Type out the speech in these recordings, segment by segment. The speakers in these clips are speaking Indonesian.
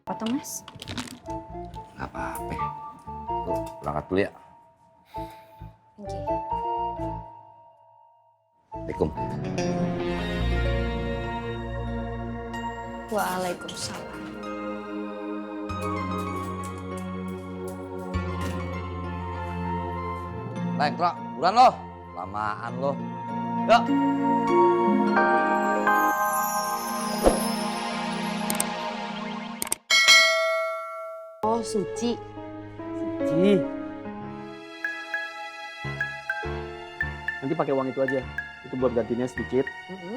Apa tuh, Mas? Nggak apa-apa. Tuh, berangkat dulu ya. Oke. Assalamualaikum. Waalaikumsalam. Baik, Tro. Buruan lo. Lamaan lo. Yuk. Oh, Suci. Ci. Nanti pakai uang itu aja. Itu buat gantinya sedikit,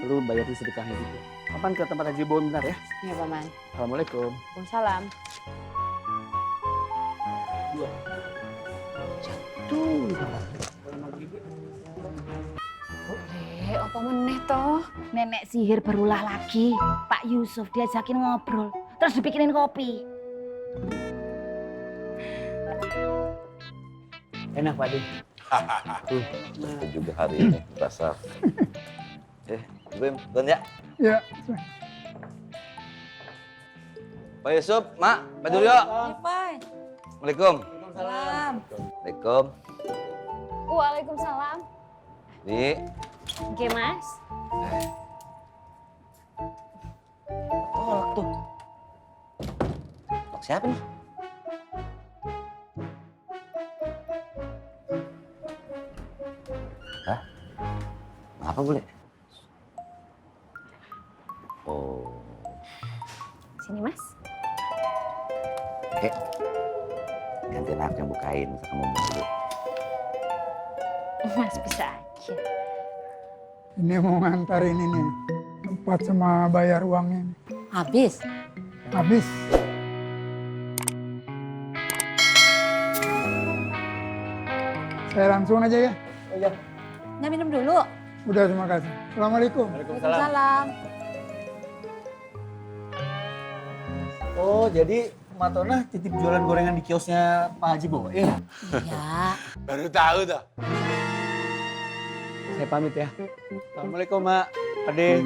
lalu bayarin sedekahnya gitu. Kapan ke tempat Haji Bowo bentar ya? Iya, Paman. Assalamualaikum. Waalaikumsalam. Apa meneh toh? Nenek sihir berulah lagi. Pak Yusuf diajakin ngobrol, terus dibikinin kopi. Enak Pak De. Itu juga hari ini pasar. Bim, duluan ya. Ya, Pak Yusuf, Mak, Pak Duryo. Iya, Pak. Assalamualaikum. Salam. Assalamualaikum. Waalaikumsalam. Di. Oke, Mas. Kolak tuh. Kolak siapa nih? Hah? Apa boleh? Oh. Sini, Mas. Oke. Gantiin aku yang bukain, masa kamu mau dulu. Mas bisa aja. ini mau ngantarin ini tempat sama bayar uangnya. Habis. Habis. Saya langsung aja ya. Oh iya. Nggak minum dulu. Udah, terima kasih. Assalamualaikum. Waalaikumsalam. Oh, jadi Matona titip jualan gorengan di kiosnya Pak Haji Bowo. Iya. Baru tahu tuh. Saya pamit ya. Assalamualaikum, Mak. Pak De.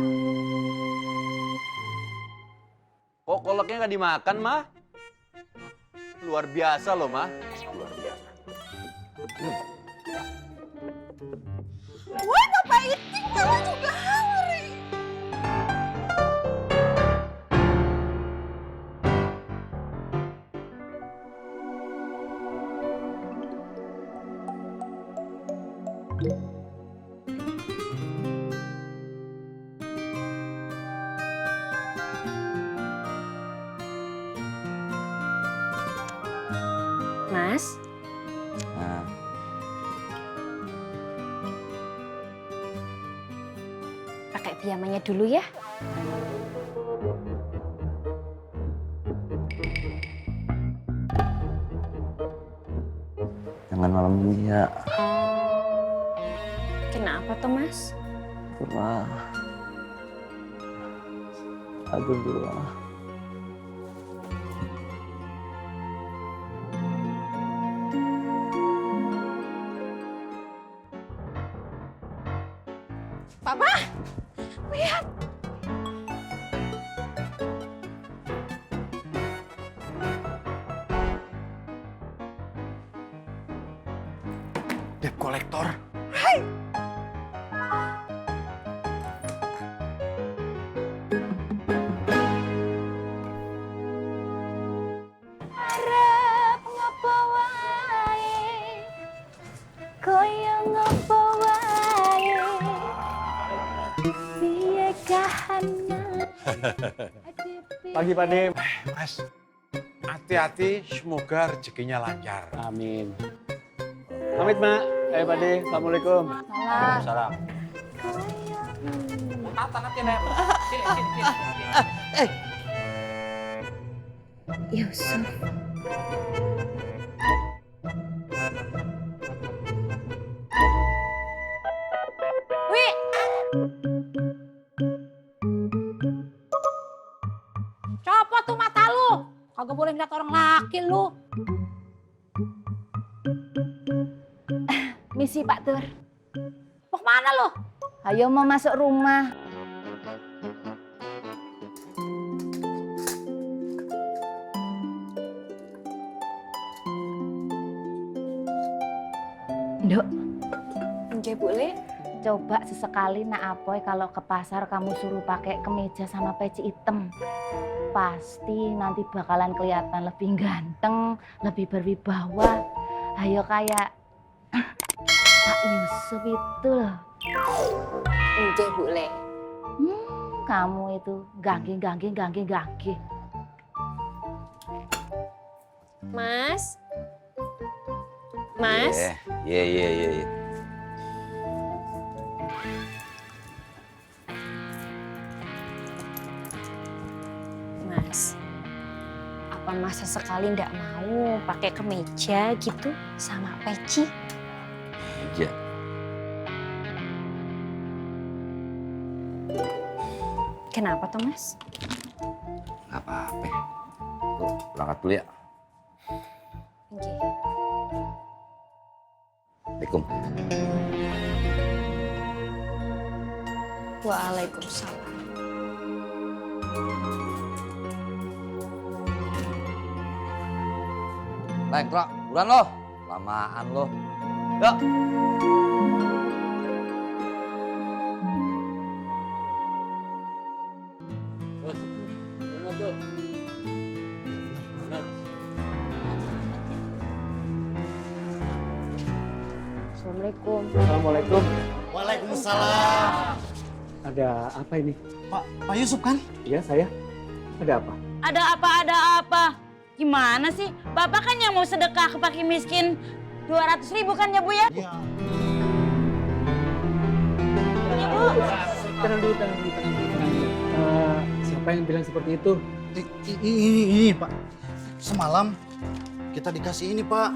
Kok kolaknya nggak dimakan, Mah? Luar biasa loh, Mah. Luar biasa. Wah, Bapak Iting malah juga hari. Mas, Nah, pakai piyamanya dulu ya. jangan malam ini ya. Kenapa tuh, Mas? Wah. Aduh, wah. Papa, lihat. Debt kolektor. Arep ngopo wae, koyo ngopo wae. Piye kahanan? Pagi Pak De. Mas, hati-hati, semoga rezekinya lancar. Amin. Pamit, Mak. Pak De. Assalamualaikum. Salam. Yusuf. Wi. Copot tuh mata lu. Kagak boleh lihat orang laki lu. Misi Pak Tur. Mau kemana lu? Ayo mau masuk rumah. Nduk, Nggih, Bu Le. coba sesekali nak Apoy kalau ke pasar kamu suruh pakai kemeja sama peci hitam. Pasti nanti bakalan kelihatan lebih ganteng, lebih berwibawa. Ayo kayak Pak Yusuf itu loh. Nggih, Bu Le. Kamu itu ganggi. Mas? Mas? Iya. Mas, apa Mas sesekali ndak mau pakai kemeja gitu sama peci? Iya. Kenapa tuh, Mas? Nggak apa-apa. Lu berangkat dulu ya. Nggih. Assalamualaikum. Waalaikumsalam. Lengkrak, buruan lo. Lamaan lo. Yuk. Assalamualaikum. Assalamualaikum. Waalaikumsalam. Ada apa ini? Pak Yusuf kan? Iya, saya. Ada apa? Ada apa? Gimana sih? Bapak kan yang mau sedekah ke fakir miskin 200.000 kan ya Bu ya? Iya. Ya Bu. Tenang dulu. Siapa yang bilang seperti itu? Ini Pak. Semalam kita dikasih ini Pak.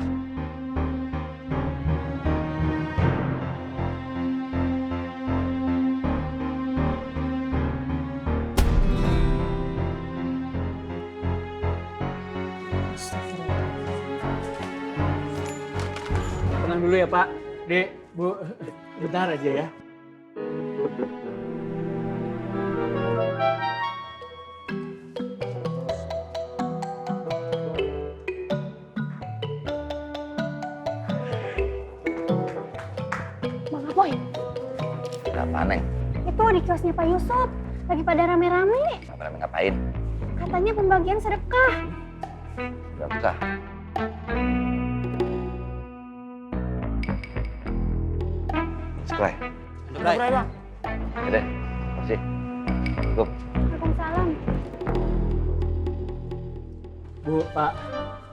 Tenang dulu ya Pak. Dek, Bu, bentar aja ya. Bang Apoy, Kenapa, Neng? itu di kiosnya Pak Yusuf. Lagi pada rame-rame. Rame-rame ngapain? Katanya pembagian sedekah. Berangkat. Sekolah. Bray. Udah. Makasih. Assalamualaikum. Waalaikumsalam. Bu, Pak,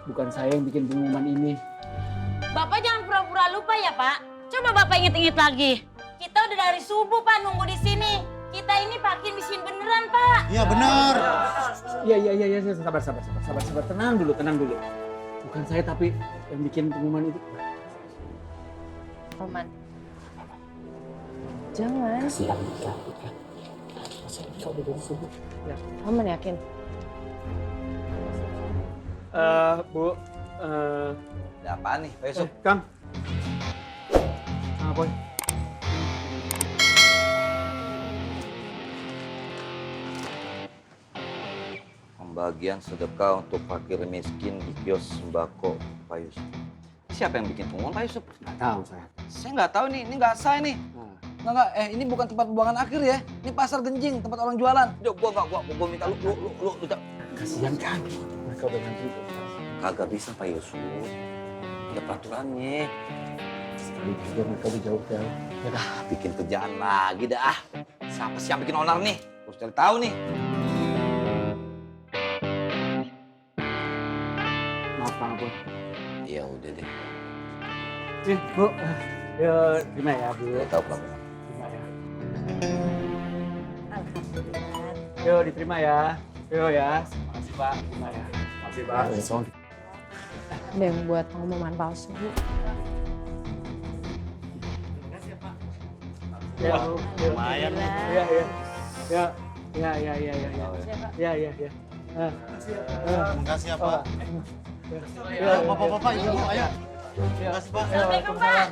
bukan saya yang bikin pengumuman ini. Bapak jangan pura-pura lupa ya Pak. Coba Bapak inget-inget lagi. Kita udah dari subuh Pak nunggu di sini. Kita ini fakir miskin beneran Pak. Iya benar. Iya, sabar. Tenang dulu. Bukan saya tapi yang bikin pengumuman itu. Roman. Jangan. Kasihan Ika. Kau udah dari subuh. Ya. Roman yakin? Bu, Ada apaan nih, Pak Yusuf? Kang. Apa? Pembagian sedekah untuk fakir miskin di kios sembako Pak Yusuf. Siapa yang bikin pengumuman, Pak Yusuf? Nggak tahu saya. Saya nggak tahu nih, ini nggak sah nih. Nggak, ini bukan tempat pembuangan akhir ya. Ini pasar genjing, tempat orang jualan. Gua minta lu. Kasihan kan. Mereka udah ngantri. Kagak bisa, Pak Yusuf. Ada peraturannya. Sekali pikir mereka udah jauh. Ya dah. Bikin kerjaan lagi dah. Siapa sih yang bikin onar nih? Harus cari tahu nih. Maaf, Bang Bu. Ya udah deh. Nih, Bu. Ya, terima ya, Bu. Gua tahu Pak. Terima ya. Alhamdulillah. Yuk, diterima ya. Yuk ya. Makasih, Pak. Terima ya. Makasih, Pak. Ada yang buat pengumuman palsu, Bu. Ya, Lumayan. Ya. Makasih ya Pak. Ya, Bapak, Ibu, ayo. Makasih Pak. Assalamualaikum Pak.